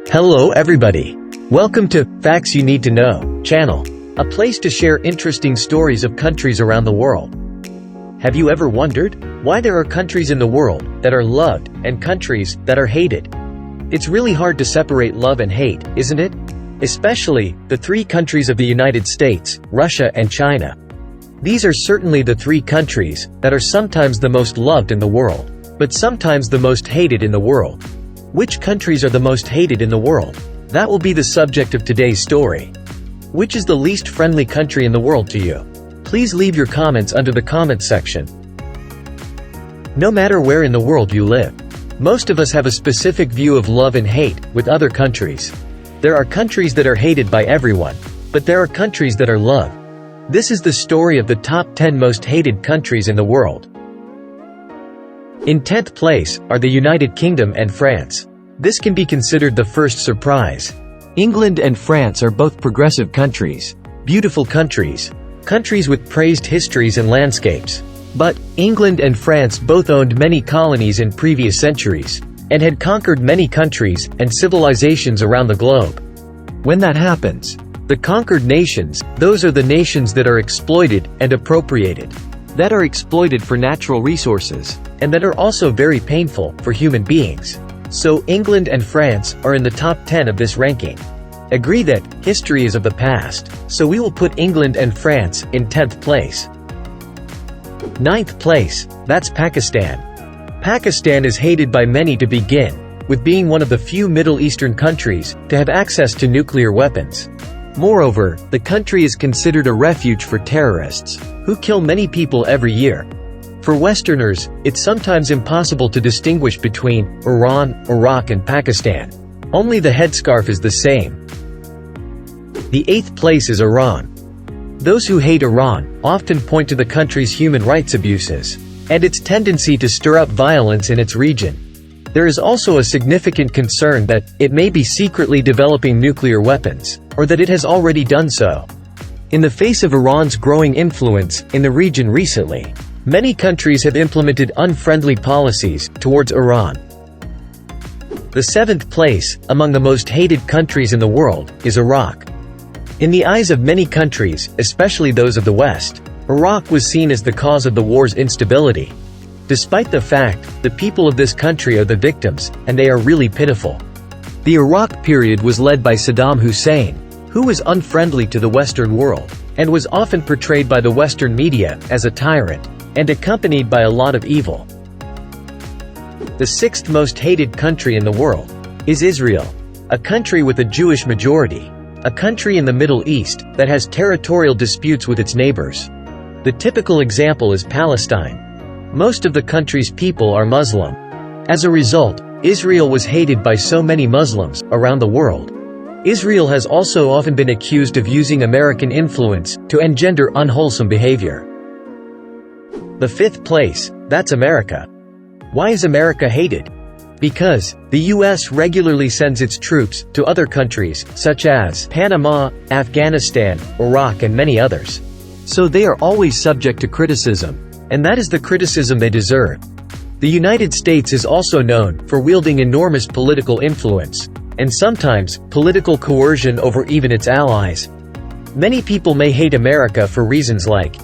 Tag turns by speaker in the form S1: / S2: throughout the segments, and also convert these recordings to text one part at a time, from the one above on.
S1: Hello everybody. Welcome to Facts You Need to Know channel, a place to share interesting stories of countries around the world. Have you ever wondered why there are countries in the world that are loved and countries that are hated? It's really hard to separate love and hate, isn't it? Especially the three countries of the United States, Russia and China. These are certainly the three countries that are sometimes the most loved in the world, but sometimes the most hated in the world. Which countries are the most hated in the world? That will be the subject of today's story. Which is the least friendly country in the world to you? Please leave your comments under the comment section. No matter where in the world you live, most of us have a specific view of love and hate with other countries. There are countries that are hated by everyone, but there are countries that are loved. This is the story of the top 10 most hated countries in the world. In 10th place are the United Kingdom and France. This can be considered the first surprise. England and France are both progressive countries, beautiful countries, countries with praised histories and landscapes. But England and France both owned many colonies in previous centuries, and had conquered many countries and civilizations around the globe. When that happens, the conquered nations, those are the nations that are exploited and appropriated, that are exploited for natural resources, and that are also very painful for human beings. So England and France are in the top 10 of this ranking. Agree that history is of the past, so we will put England and France in 10th place. 9th place, that's Pakistan. Pakistan is hated by many to begin with, being one of the few Middle Eastern countries to have access to nuclear weapons. Moreover, the country is considered a refuge for terrorists, who kill many people every year. For Westerners, it's sometimes impossible to distinguish between Iran, Iraq and Pakistan. Only the headscarf is the same. The 8th place is Iran. Those who hate Iran often point to the country's human rights abuses, and its tendency to stir up violence in its region. There is also a significant concern that it may be secretly developing nuclear weapons, or that it has already done so. In the face of Iran's growing influence in the region recently, many countries have implemented unfriendly policies towards Iran. The 7th place, among the most hated countries in the world, is Iraq. In the eyes of many countries, especially those of the West, Iraq was seen as the cause of the war's instability. Despite the fact, the people of this country are the victims, and they are really pitiful. The Iraq period was led by Saddam Hussein, who was unfriendly to the Western world, and was often portrayed by the Western media as a tyrant, and accompanied by a lot of evil. The 6th most hated country in the world is Israel, a country with a Jewish majority, a country in the Middle East that has territorial disputes with its neighbors. The typical example is Palestine. Most of the country's people are Muslim. As a result, Israel was hated by so many Muslims around the world. Israel has also often been accused of using American influence to engender unwholesome behavior. The 5th place, that's America. Why is America hated? Because the US regularly sends its troops to other countries, such as Panama, Afghanistan, Iraq and many others. So they are always subject to criticism, and that is the criticism they deserve. The United States is also known for wielding enormous political influence, and sometimes political coercion over even its allies. Many people may hate America for reasons like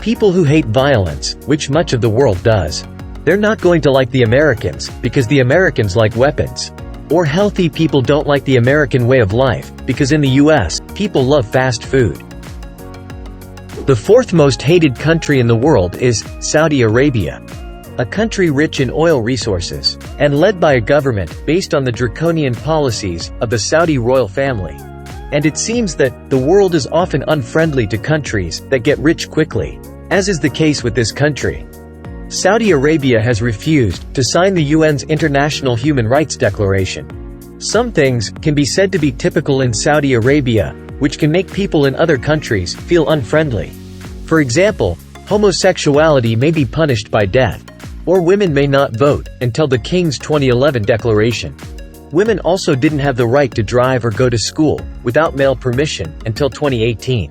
S1: people who hate violence, which much of the world does. They're not going to like the Americans, because the Americans like weapons. Or healthy people don't like the American way of life, because in the US, people love fast food. The 4th most hated country in the world is Saudi Arabia. A country rich in oil resources, and led by a government based on the draconian policies of the Saudi royal family. And it seems that the world is often unfriendly to countries that get rich quickly, as is the case with this country. Saudi Arabia has refused to sign the UN's International Human Rights Declaration. Some things can be said to be typical in Saudi Arabia, which can make people in other countries feel unfriendly. For example, homosexuality may be punished by death, or women may not vote until the King's 2011 declaration. Women also didn't have the right to drive or go to school without male permission until 2018,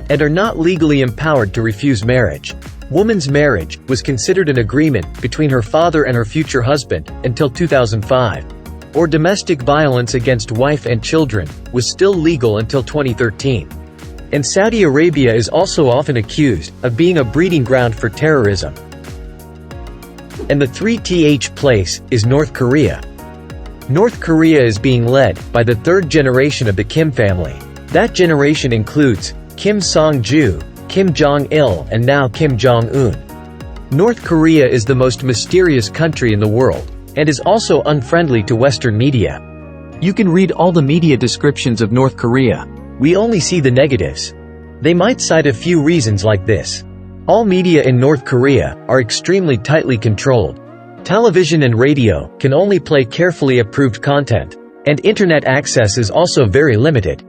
S1: and are not legally empowered to refuse marriage. Woman's marriage was considered an agreement between her father and her future husband until 2005. Or domestic violence against wife and children was still legal until 2013. And Saudi Arabia is also often accused of being a breeding ground for terrorism. And the 3th place is North Korea. North Korea is being led by the third generation of the Kim family. That generation includes Kim Song-ju, Kim Jong-il, and now Kim Jong-un. North Korea is the most mysterious country in the world, and is also unfriendly to Western media. You can read all the media descriptions of North Korea. We only see the negatives. They might cite a few reasons like this. All media in North Korea are extremely tightly controlled. Television and radio can only play carefully approved content, and internet access is also very limited.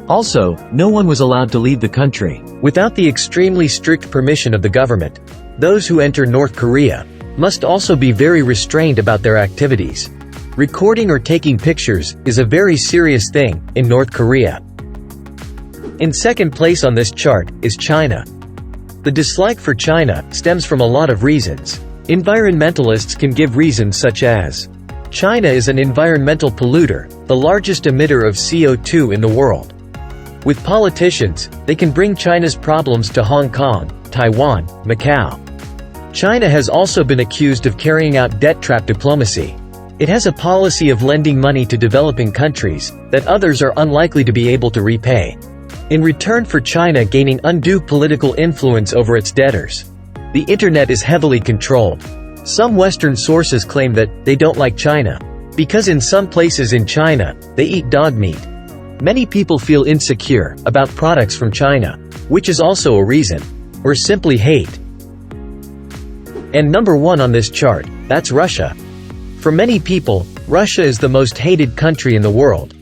S1: Also, no one was allowed to leave the country without the extremely strict permission of the government. Those who enter North Korea must also be very restrained about their activities. Recording or taking pictures is a very serious thing in North Korea. In second place on this chart is China. The dislike for China stems from a lot of reasons. Environmentalists can give reasons such as, China is an environmental polluter, the largest emitter of CO2 in the world. With politicians, they can bring China's problems to Hong Kong, Taiwan, Macau. China has also been accused of carrying out debt trap diplomacy. It has a policy of lending money to developing countries that others are unlikely to be able to repay, in return for China gaining undue political influence over its debtors. The internet is heavily controlled. Some Western sources claim that they don't like China because in some places in China, they eat dog meat. Many people feel insecure about products from China, which is also a reason, or simply hate. And number one on this chart, that's Russia. For many people, Russia is the most hated country in the world.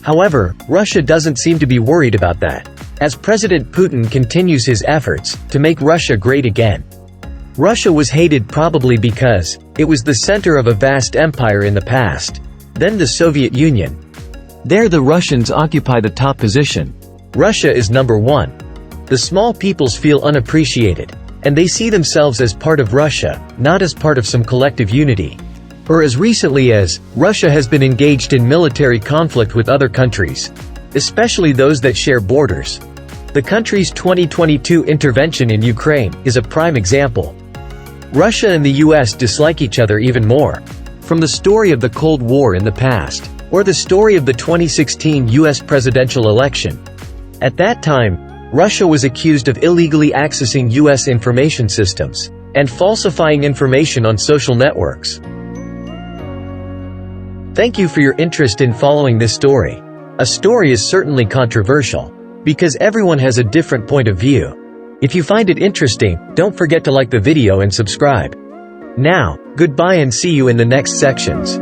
S1: However, Russia doesn't seem to be worried about that, as President Putin continues his efforts to make Russia great again. Russia was hated probably because it was the center of a vast empire in the past, then the Soviet Union. There the Russians occupy the top position. Russia is number one. The small peoples feel unappreciated, and they see themselves as part of Russia, not as part of some collective unity. Or as recently as, Russia has been engaged in military conflict with other countries, especially those that share borders. The country's 2022 intervention in Ukraine is a prime example. Russia and the US dislike each other even more. From the story of the Cold War in the past, or the story of the 2016 US presidential election. At that time, Russia was accused of illegally accessing US information systems and falsifying information on social networks. Thank you for your interest in following this story. A story is certainly controversial, because everyone has a different point of view. If you find it interesting, don't forget to like the video and subscribe. Now, goodbye and see you in the next sections.